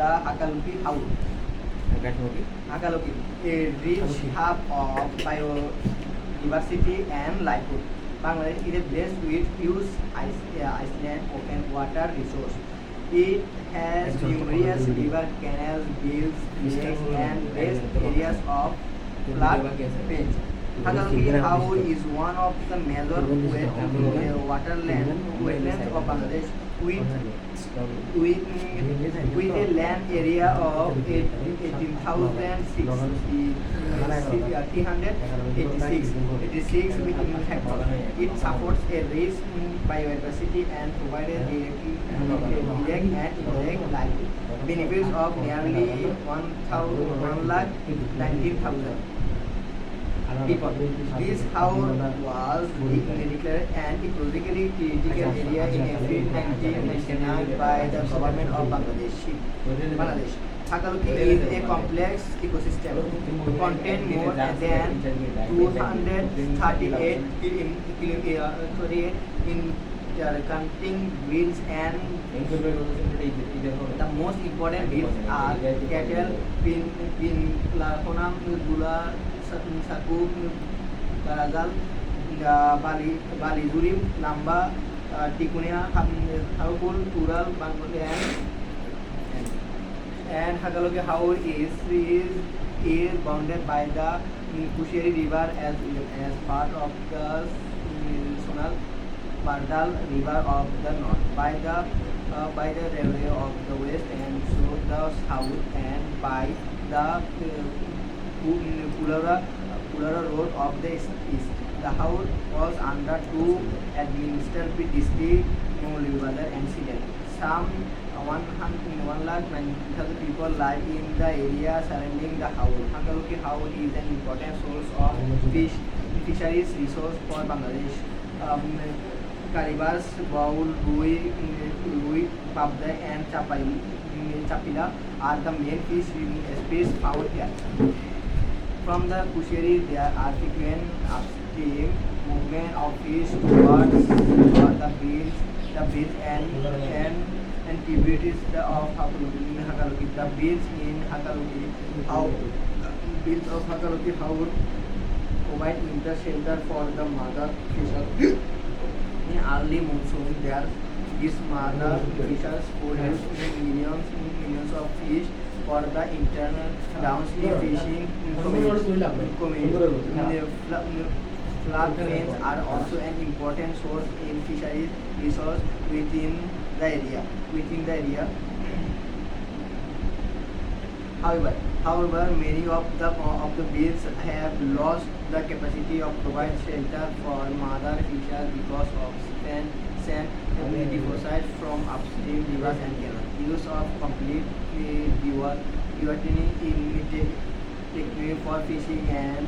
the Hakaluki Howl. Hakaluki, a rich hub of biodiversity and livelihood. Bangladesh is blessed with huge island open water resource. It has numerous river, canals, bills, lakes, and vast areas of flood plains. Hakaluki Howl is one of the major wetlands of Bangladesh with a land area of 18,386 hectares. It supports a rich biodiversity and provides direct and indirect livelihood. Benefits of nearly 1,19,000 people. This house was declared an ecologically critical area in April 1999 by the government of Bangladesh. Hakaluki is a complex ecosystem, contains more than 238 interconnecting breeds, and the most important breeds are cattle, Pinlarconum, Gula, Sakuk, Karazal, Balizurim, Lamba, Tikunia, Harukul, Tural, Bangladesh, and Hakaluki Howl is bounded by the Kusheri River as part of the Sonal Bardal River of the north, by the railway of the west and so the south, and by the Pulara Road of the east. The house was under two administered district, Livalar and Sidel. Some 1,90,000 people live in the area surrounding the house. Hakaluki Howl is an important source of fisheries resource for Bangladesh. Caribas, Baul, Rui, Pabda and Chapila are the main fish species found here. From the Kusheri, there are frequent upstream movement of fish towards the bills and tributaries of Hakaluki. The bills in Hakaluki Howl provide winter shelter for the mother fisher. In early monsoon, these mother fishers produce millions of fish for the internal downstream fishing community. Flood plains are also an important source in fisheries resource within the area. However, many of the bills have lost the capacity of provide shelter for mother fishers because of sand deposit from upstream rivers and canals. Use of complete dewatering technique for fishing and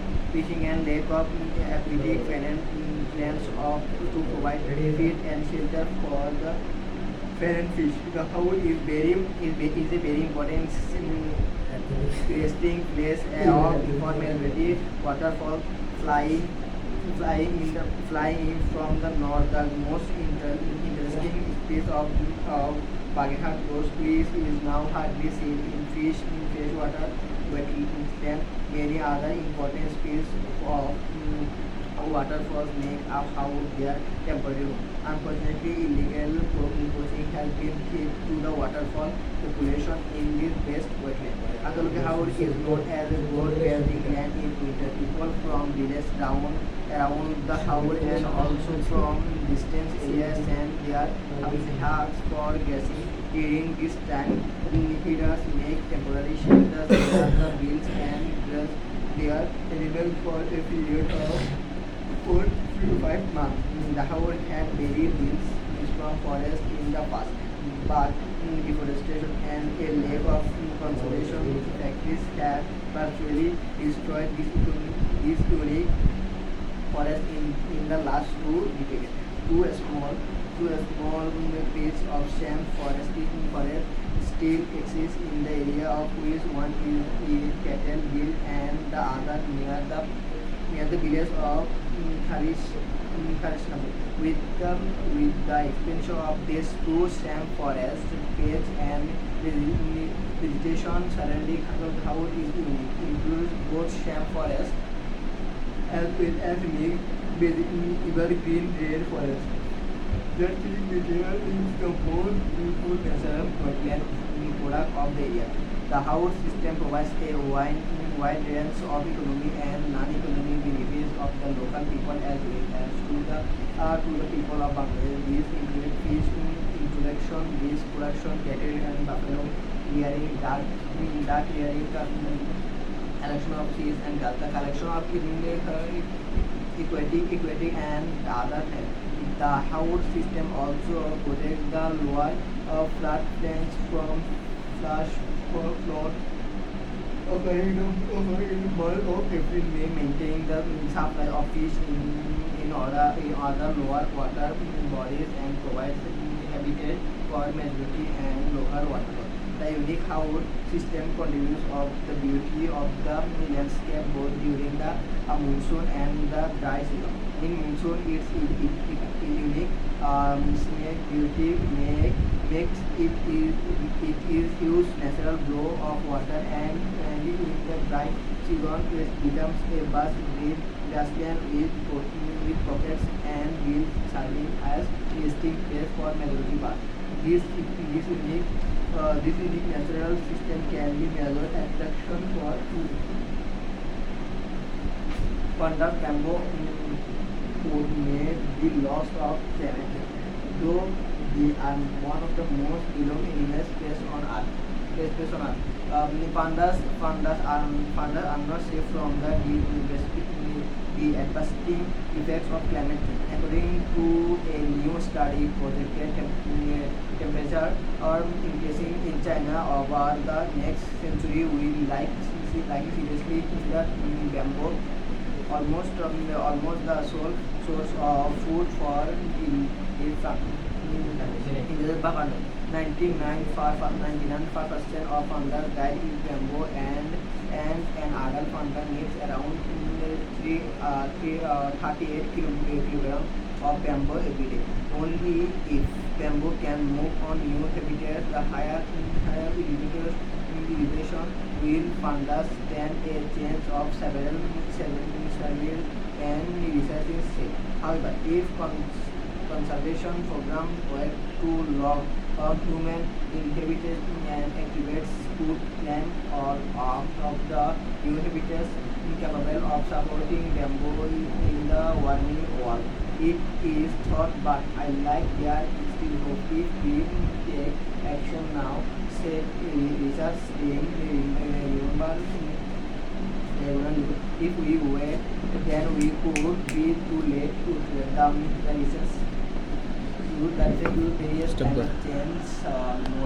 lack of aquatic plans to provide feed and shelter for the parent fish. The howl is a very important resting place for migratory waterfowl flying in from the north. The most interesting species of Baghat ghost fish is now hardly seen in freshwater wetlands. Many other important species of waterfalls make up their temporary home. Unfortunately, illegal poaching has been key to the waterfall population in this vast wetland. Hakaluki Howl is known as a gold bearing land in winter. People from villages around the howl and also from distant areas send their huts for grazing. During this time, feeders make temporary shelters where the bills and grass they are available for a period of 4 to 5 months. The howl had very bills from forest in the past, but deforestation and a lack of conservation practice have virtually destroyed this unique forest in the last 2 decades. Two small pieces of sham forest still exist in the area of which one is cattle bill and the other near the village of Karishnam. With the expansion of these two sham forests, page and vegetation surrounding Howard is unique, includes both sham forest as well as unique evergreen rainforest. The tree material is the most beautiful natural wetland product of the area. The house system provides a wide range of economic and non-economic benefits of the local people as well as to the people of Bangladesh. These include fish introduction, beef production, cattle and buffalo rearing, duck rearing, collection of seeds and the collection of aquatic and other things. The house system also protects the lower floodplains from flash flood occurring in month of April, May, maintaining the supply of fish in other lower water bodies and provides habitat for majority and local waterfowl. The unique house system contributes of the beauty of the landscape both during the monsoon and the dry season. In monsoon, its unique scenic beauty it is huge natural flow of water and in the dry season it becomes a vast green grassland with pockets and will serving as nesting place for majority birds. This unique natural system can be major attraction for Pandak bamboo would may be lost of cemetery, though they are one of the most beloved animal species on Earth. Pandas are not safe from the devastating effects of climate change. According to a new study, projected temperature are increasing in China over the next century. We like seriously that bamboo almost the sole source of food for in the Bahrain. 99% of pandas died in bamboo and an adult panda needs around 38 kilograms of bamboo every day. Only if bamboo can move on new habitats, the higher elevation will pandas stand a chance of several and research is safe. However, if conservation programs work to log human inhabitants and activates food plan or of the new habitats capable of supporting bamboo in the warming world. It is thought, but I like there is still hope if we take action now. Said research remember if we wait, then we could be too late to the research use various climate change